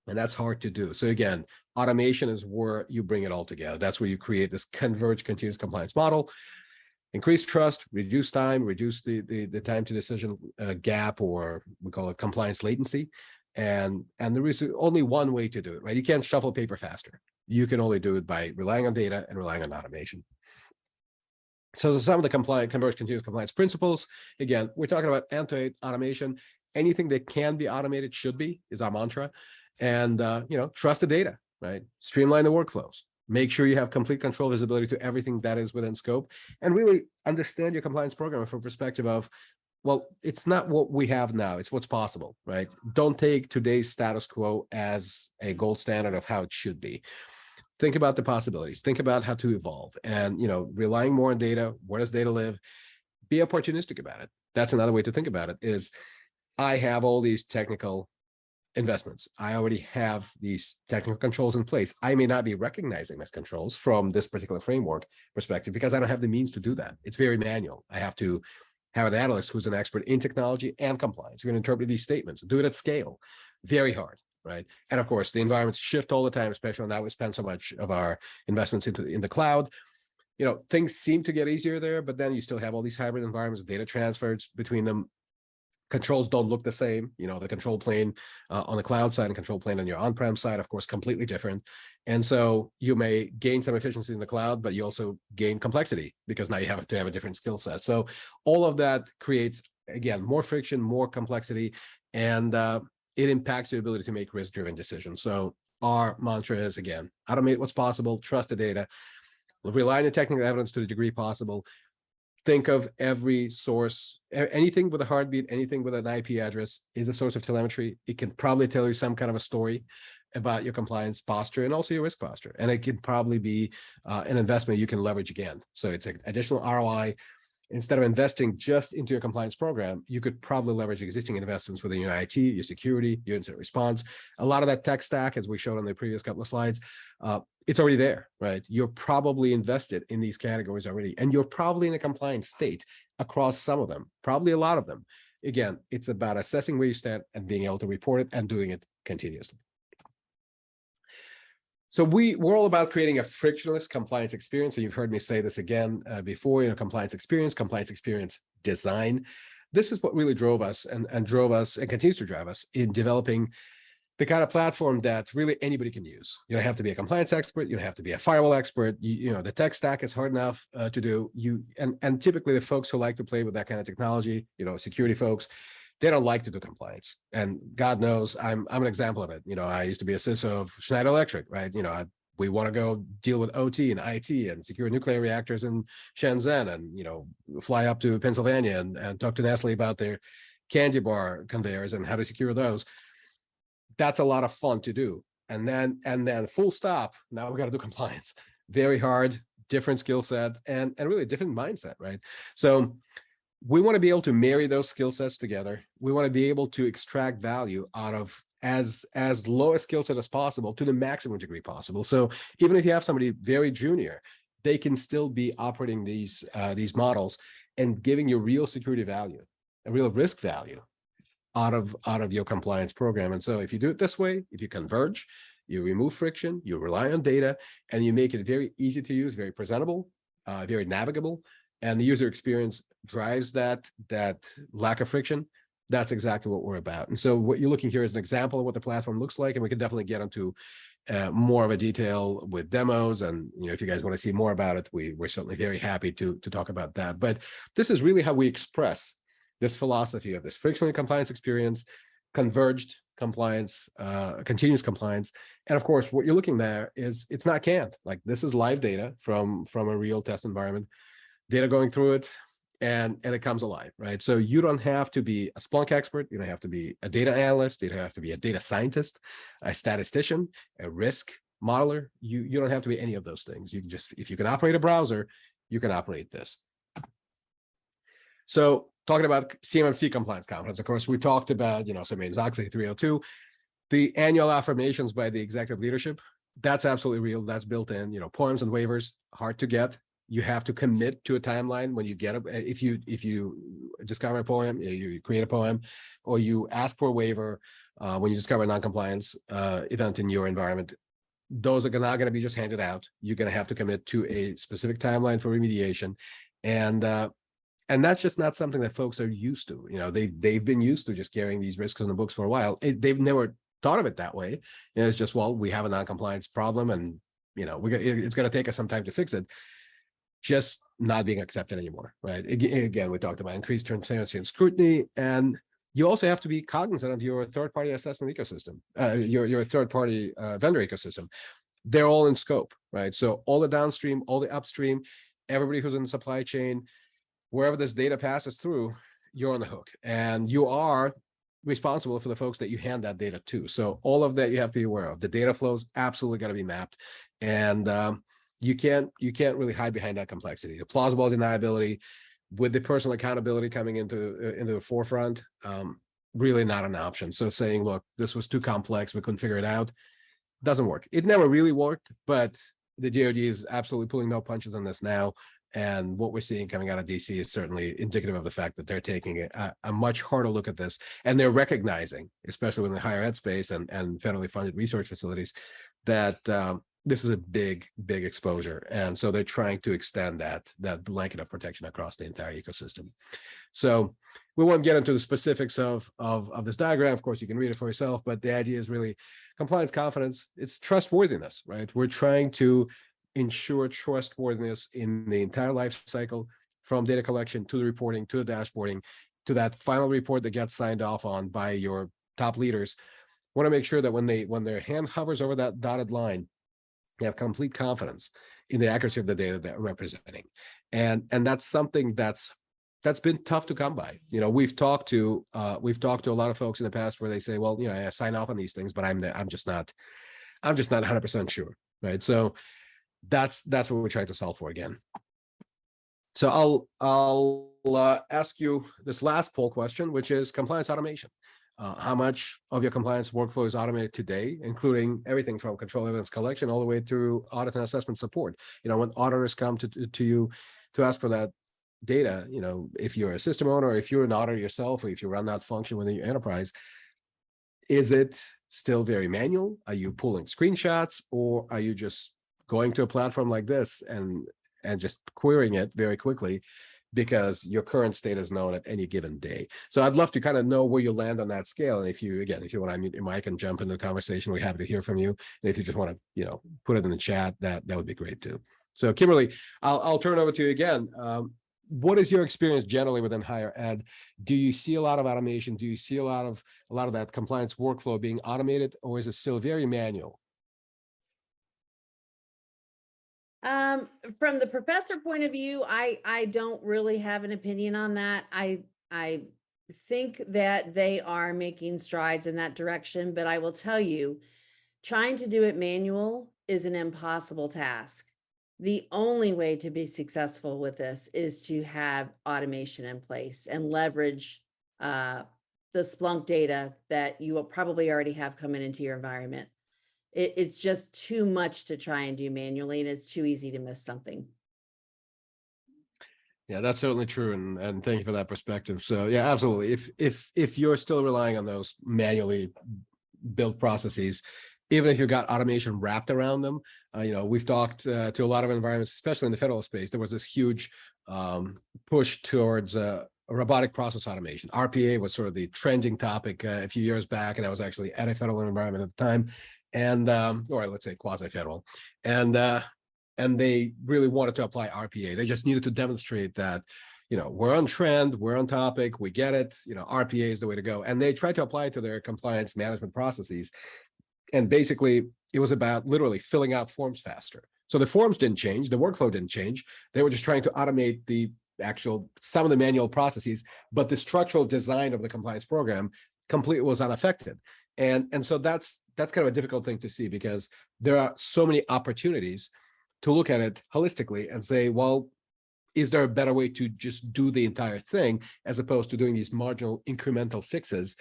and that's hard to do. So again, automation is where you bring it all together. That's where you create this converged continuous compliance model. Increase trust, reduce time, reduce the time to decision gap, or we call it compliance latency. And there is only one way to do it, right? You can't shuffle paper faster. You can only do it by relying on data and relying on automation. So some of the converged continuous compliance principles, again, we're talking about end-to-end automation. Anything that can be automated should be, is our mantra. And, trust the data, right? Streamline the workflows. Make sure you have complete control, visibility to everything that is within scope, and really understand your compliance program from perspective of, well, it's not what we have now, it's what's possible, right? Don't take today's status quo as a gold standard of how it should be. Think about the possibilities, think about how to evolve, and, relying more on data. Where does data live? Be opportunistic about it. That's another way to think about it is, I have all these technical investments. I already have these technical controls in place. I may not be recognizing those controls from this particular framework perspective because I don't have the means to do that. It's very manual. I have to have an analyst who's an expert in technology and compliance. You're going to interpret these statements, do it at scale. Very hard, right? And of course, the environments shift all the time, especially now we spend so much of our investments in the cloud. Things seem to get easier there, but then you still have all these hybrid environments, data transfers between them. Controls don't look the same. The control plane on the cloud side and control plane on your on-prem side, of course, completely different. And so you may gain some efficiency in the cloud, but you also gain complexity because now you have to have a different skill set. So all of that creates, again, more friction, more complexity, and it impacts your ability to make risk-driven decisions. So our mantra is, again, automate what's possible, trust the data, rely on the technical evidence to the degree possible. Think of every source, anything with a heartbeat, anything with an IP address is a source of telemetry. It can probably tell you some kind of a story about your compliance posture and also your risk posture. And it can probably be an investment you can leverage again. So it's an additional ROI. Instead of investing just into your compliance program, you could probably leverage existing investments within your IT, your security, your incident response. A lot of that tech stack, as we showed on the previous couple of slides, it's already there, right? You're probably invested in these categories already, and you're probably in a compliant state across some of them, probably a lot of them. Again, it's about assessing where you stand and being able to report it and doing it continuously. So we're all about creating a frictionless compliance experience. And you've heard me say this again before, compliance experience design. This is what really drove us and continues to drive us in developing the kind of platform that really anybody can use. You don't have to be a compliance expert. You don't have to be a firewall expert. The tech stack is hard enough to do. And typically the folks who like to play with that kind of technology, security folks, they don't like to do compliance. And God knows I'm an example of it. I used to be a CISO of Schneider Electric, right? We want to go deal with OT and IT and secure nuclear reactors in Shenzhen and, fly up to Pennsylvania and talk to Nestle about their candy bar conveyors and how to secure those. That's a lot of fun to do. And then full stop. Now we got to do compliance. Very hard, different skill set and really different mindset, right? So we want to be able to marry those skill sets together. We want to be able to extract value out of as low a skill set as possible to the maximum degree possible. So even if you have somebody very junior, they can still be operating these models and giving you real security value, a real risk value out of your compliance program. And so if you do it this way, if you converge, you remove friction, you rely on data, and you make it very easy to use, very presentable, very navigable, and the user experience drives that lack of friction, that's exactly what we're about. And so what you're looking here is an example of what the platform looks like, and we can definitely get into more of a detail with demos. And if you guys want to see more about it, we're certainly very happy to talk about that. But this is really how we express this philosophy of this frictionless compliance experience, converged compliance, continuous compliance. And of course, what you're looking there is it's not canned. Like, this is live data from a real test environment, data going through it, and it comes alive, right? So you don't have to be a Splunk expert. You don't have to be a data analyst. You don't have to be a data scientist, a statistician, a risk modeler. You don't have to be any of those things. You can just, if you can operate a browser, you can operate this. So talking about CMMC compliance conference, of course, we talked about, Sarbanes-Oxley 302, the annual affirmations by the executive leadership. That's absolutely real. That's built in. Poems and waivers, hard to get. You have to commit to a timeline when you get it. If you discover a poem, you create a poem, or you ask for a waiver when you discover a non-compliance event in your environment, those are not going to be just handed out. You're going to have to commit to a specific timeline for remediation, and that's just not something that folks are used to. They've been used to just carrying these risks in the books for a while. They've never thought of it that way. It's just, well, we have a non-compliance problem, and it's going to take us some time to fix it. Just not being accepted anymore, right? Again, we talked about increased transparency and scrutiny, and you also have to be cognizant of your third-party assessment ecosystem, your third-party vendor ecosystem. They're all in scope, right? So all the downstream, all the upstream, everybody who's in the supply chain, wherever this data passes through, you're on the hook, and you are responsible for the folks that you hand that data to. So all of that you have to be aware of. The data flows absolutely got to be mapped, and you can't really hide behind that complexity. The plausible deniability, with the personal accountability coming into the forefront, really not an option. So saying, look, this was too complex, we couldn't figure it out, doesn't work. It never really worked, but the DoD is absolutely pulling no punches on this now. And what we're seeing coming out of DC is certainly indicative of the fact that they're taking a much harder look at this, and they're recognizing, especially in the higher ed space and federally funded research facilities, that this is a big exposure. And so they're trying to extend that blanket of protection across the entire ecosystem. So we won't get into the specifics of this diagram. Of course, you can read it for yourself, but the idea is really compliance confidence. It's trustworthiness, right? We're trying to ensure trustworthiness in the entire life cycle, from data collection to the reporting, to the dashboarding, to that final report that gets signed off on by your top leaders. Want to make sure that when their hand hovers over that dotted line, they have complete confidence in the accuracy of the data they're representing. And that's something that's been tough to come by. You know, we've talked to a lot of folks in the past where they say, well, you know, I sign off on these things, but I'm just not 100% sure, right? So that's what we're trying to solve for again. So I'll ask you this last poll question, which is compliance automation. How much of your compliance workflow is automated today, including everything from control evidence collection all the way through audit and assessment support? You know, when auditors come to you to ask for that data, you know, if you're a system owner, or if you're an auditor yourself, or if you run that function within your enterprise, is it still very manual? Are you pulling screenshots, or are you just going to a platform like this and just querying it very quickly because your current state is known at any given day? So I'd love to kind of know where you land on that scale. And if you want to unmute your mic and jump into the conversation, we're happy to hear from you. And if you just want to, you know, put it in the chat, that would be great too. So Kimberly, I'll turn it over to you again. What is your experience generally within higher ed? Do you see a lot of automation? Do you see a lot of that compliance workflow being automated, or is it still very manual? From the professor point of view, I don't really have an opinion on that. I think that they are making strides in that direction, but I will tell you, trying to do it manual is an impossible task. The only way to be successful with this is to have automation in place and leverage the Splunk data that you will probably already have coming into your environment. It's just too much to try and do manually, and it's too easy to miss something. Yeah, that's certainly true, and thank you for that perspective. So yeah, absolutely. If you're still relying on those manually built processes, even if you've got automation wrapped around them, you know, we've talked to a lot of environments, especially in the federal space. There was this huge push towards robotic process automation. RPA was sort of the trending topic a few years back, and I was actually at a federal environment at the time, and or let's say quasi-federal, and they really wanted to apply RPA. They just needed to demonstrate that, you know, we're on trend, we're on topic, we get it, you know, RPA is the way to go. And they tried to apply it to their compliance management processes. And basically, it was about literally filling out forms faster. So the forms didn't change, the workflow didn't change. They were just trying to automate some of the manual processes, but the structural design of the compliance program completely was unaffected. And so that's kind of a difficult thing to see, because there are so many opportunities to look at it holistically and say, well, is there a better way to just do the entire thing as opposed to doing these marginal incremental fixes,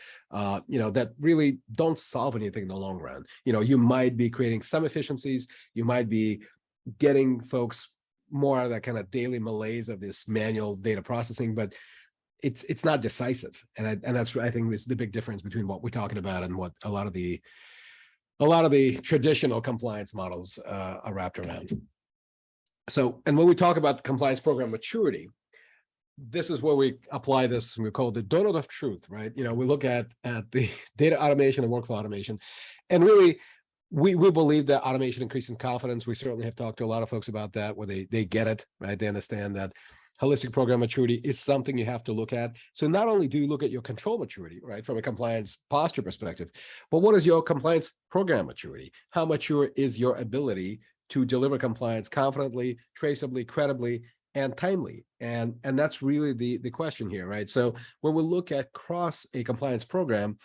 you know, that really don't solve anything in the long run? You know, you might be creating some efficiencies, you might be getting folks more out of that kind of daily malaise of this manual data processing, but it's not decisive. And that's, I think, is the big difference between what we're talking about and what a lot of the traditional compliance models are wrapped around. So, and when we talk about the compliance program maturity, this is where we apply this, we call it the donut of truth, right? You know, we look at the data automation and workflow automation, and really, we believe that automation increases confidence. We certainly have talked to a lot of folks about that, where they get it, right? They understand that holistic program maturity is something you have to look at. So not only do you look at your control maturity, right, from a compliance posture perspective, but what is your compliance program maturity? How mature is your ability to deliver compliance confidently, traceably, credibly, and timely? And that's really the question here, right? So when we look at across a compliance program,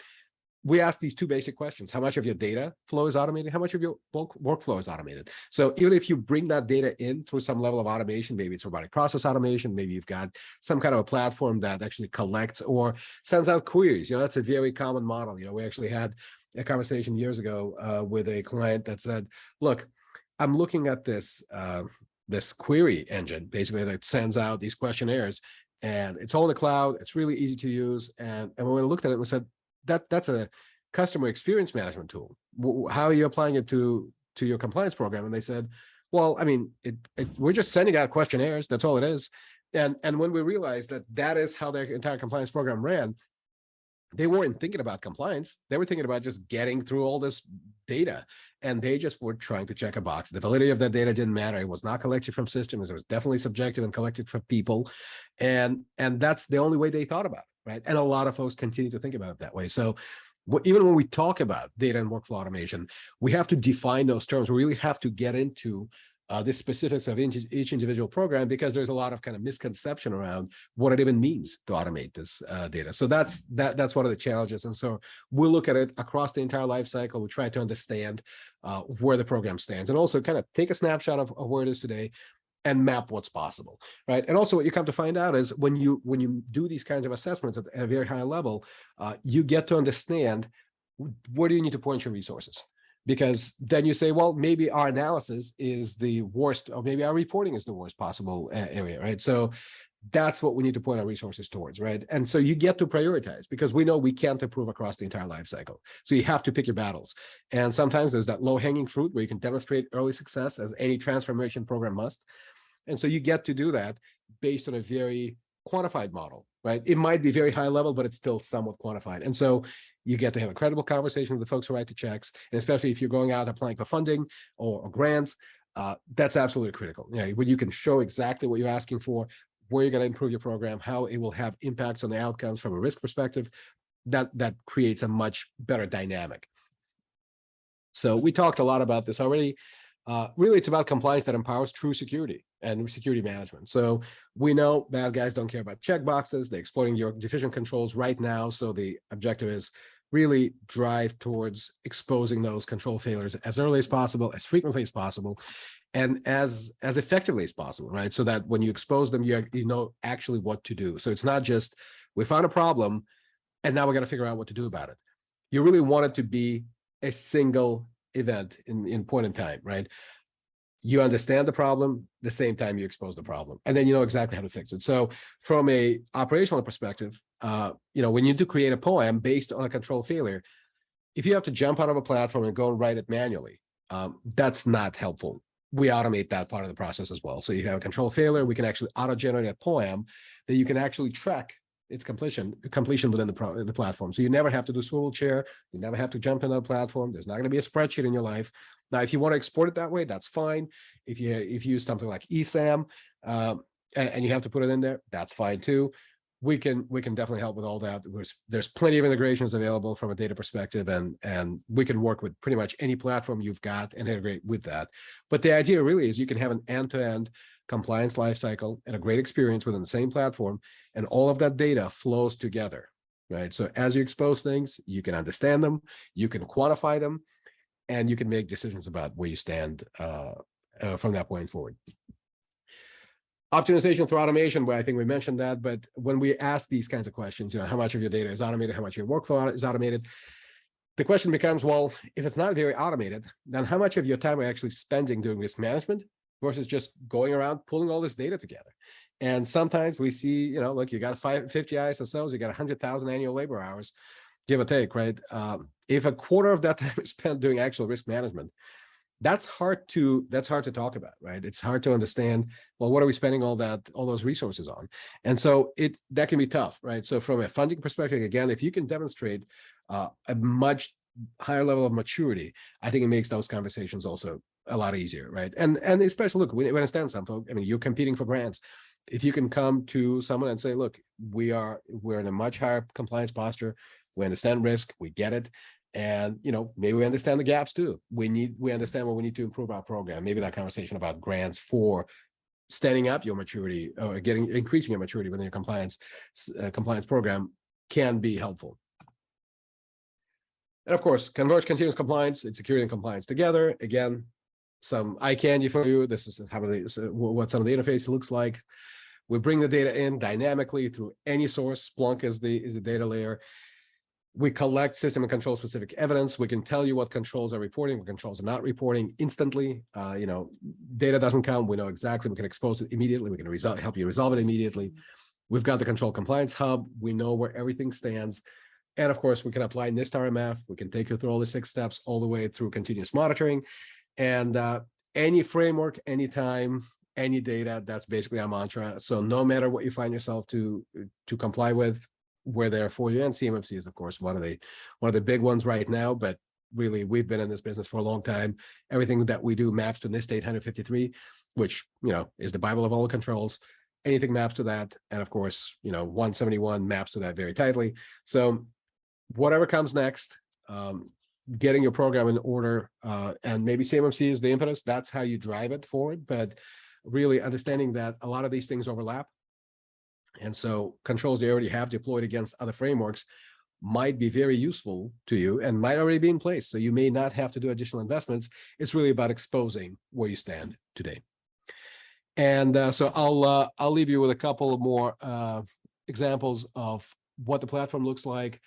we ask these two basic questions. How much of your data flow is automated? How much of your bulk workflow is automated? So even if you bring that data in through some level of automation, maybe it's robotic process automation, maybe you've got some kind of a platform that actually collects or sends out queries. That's a very common model. We actually had a conversation years ago with a client that said, look, I'm looking at this query engine, basically, that sends out these questionnaires, and it's all in the cloud. It's really easy to use. And when we looked at it, we said, that's a customer experience management tool. How are you applying it to your compliance program? And they said, well, I mean, we're just sending out questionnaires. That's all it is. And when we realized that is how their entire compliance program ran, they weren't thinking about compliance. They were thinking about just getting through all this data, and they just were trying to check a box. The validity of that data didn't matter. It was not collected from systems. It was definitely subjective and collected from people. And that's the only way they thought about it, right? And a lot of folks continue to think about it that way. So even when we talk about data and workflow automation, we have to define those terms. We really have to get into the specifics of each individual program, because there's a lot of kind of misconception around what it even means to automate this data. So that's one of the challenges. And so we'll look at it across the entire life cycle. We try to understand where the program stands, and also kind of take a snapshot of where it is today and map what's possible, right? And also what you come to find out is when you do these kinds of assessments at a very high level, you get to understand where do you need to point your resources. Because then you say, well, maybe our analysis is the worst, or maybe our reporting is the worst possible area, right? So that's what we need to point our resources towards, right? And so you get to prioritize, because we know we can't improve across the entire life cycle. So you have to pick your battles. And sometimes there's that low-hanging fruit where you can demonstrate early success, as any transformation program must. And so you get to do that based on a very quantified model, right? It might be very high level, but it's still somewhat quantified. And so you get to have a credible conversation with the folks who write the checks, and especially if you're going out applying for funding or grants, that's absolutely critical. When you can show exactly what you're asking for, where you're going to improve your program, how it will have impacts on the outcomes from a risk perspective, that creates a much better dynamic. So we talked a lot about this already. Really, it's about compliance that empowers true security and security management. So we know bad guys don't care about checkboxes. They're exploiting your deficient controls right now. So the objective is really drive towards exposing those control failures as early as possible, as frequently as possible, and as effectively as possible, right? So that when you expose them, you know actually what to do. So it's not just, we found a problem and now we're going to figure out what to do about it. You really want it to be a single event in point in time, right? You understand the problem, the same time you expose the problem, and then you know exactly how to fix it. So from a operational perspective, when you do create a POAM based on a control failure, if you have to jump out of a platform and go and write it manually, that's not helpful. We automate that part of the process as well. So you have a control failure, we can actually auto-generate a POAM that you can actually track its completion within the platform. So you never have to do swivel chair. You never have to jump into a platform. There's not going to be a spreadsheet in your life. Now, if you want to export it that way, that's fine. If you use something like ESAM and you have to put it in there, that's fine too. We can definitely help with all that. There's plenty of integrations available from a data perspective, and we can work with pretty much any platform you've got and integrate with that. But the idea really is you can have an end-to-end compliance lifecycle and a great experience within the same platform, and all of that data flows together, right? So as you expose things, you can understand them, you can quantify them, and you can make decisions about where you stand from that point forward. Optimization through automation, well, I think we mentioned that, but when we ask these kinds of questions, how much of your data is automated, how much of your workflow is automated, the question becomes, well, if it's not very automated, then how much of your time are you actually spending doing risk management versus just going around pulling all this data together? And sometimes we see, look, you got 50 ISSOs, you got 100,000 annual labor hours, give or take, right? If a quarter of that time is spent doing actual risk management, that's hard to talk about, right? It's hard to understand, well, what are we spending all those resources on? And so that can be tough, right? So from a funding perspective, again, if you can demonstrate a much higher level of maturity, I think it makes those conversations also a lot easier, right? And especially, look, we understand some folks, you're competing for grants. if you can come to someone and say, look, we're in a much higher compliance posture, we understand risk, we get it. And, maybe we understand the gaps too. We understand what we need to improve our program. Maybe that conversation about grants for standing up your maturity or increasing your maturity within your compliance program can be helpful. And of course, Converged continuous compliance and security and compliance together. Again, some eye candy for you. This is what some of the interface looks like. We bring the data in dynamically through any source. Splunk is the data layer. We collect system and control specific evidence. We can tell you what controls are reporting, what controls are not reporting instantly. Data doesn't come. We know exactly. We can expose it immediately. We can help you resolve it immediately. We've got the control compliance hub. We know where everything stands. And of course, we can apply NIST RMF. We can take you through all the 6 steps all the way through continuous monitoring. And any framework, anytime, any data, that's basically our mantra. So no matter what you find yourself to comply with, we're there for you. And CMMC is, of course, one of the big ones right now. But really, we've been in this business for a long time. Everything that we do maps to NIST 853, which is the Bible of all controls. Anything maps to that, and of course, 171 maps to that very tightly. So whatever comes next, getting your program in order, and maybe CMMC is the impetus. That's how you drive it forward. But really understanding that a lot of these things overlap. And so controls you already have deployed against other frameworks might be very useful to you and might already be in place. So you may not have to do additional investments. It's really about exposing where you stand today. And so I'll leave you with a couple of more examples of what the platform looks like.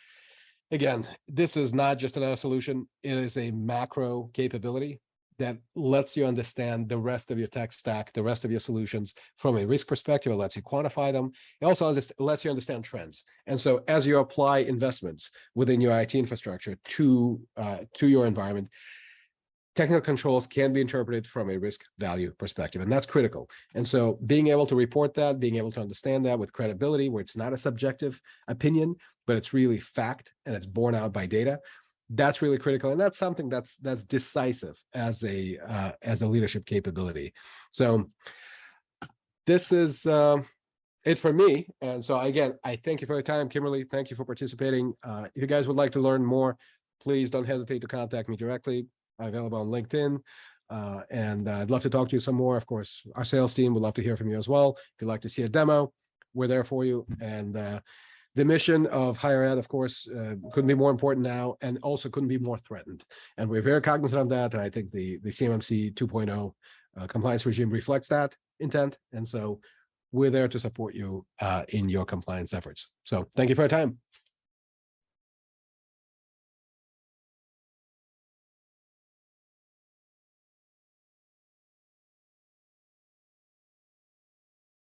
Again, this is not just another solution. It is a macro capability that lets you understand the rest of your tech stack, the rest of your solutions from a risk perspective. It lets you quantify them. It also lets you understand trends. And so as you apply investments within your IT infrastructure to your environment, technical controls can be interpreted from a risk value perspective, and that's critical. And so being able to report that, being able to understand that with credibility, where it's not a subjective opinion, but it's really fact and it's borne out by data, that's really critical. And that's something that's decisive as a leadership capability. So this is it for me. And so again, I thank you for your time, Kimberly. Thank you for participating. If you guys would like to learn more, please don't hesitate to contact me directly. I'm available on LinkedIn, and I'd love to talk to you some more. Of course, our sales team would love to hear from you as well. If you'd like to see a demo, we're there for you. And the mission of higher ed, of course, couldn't be more important now, and also couldn't be more threatened. And we're very cognizant of that. And I think the CMMC 2.0 compliance regime reflects that intent. And so we're there to support you in your compliance efforts. So thank you for your time.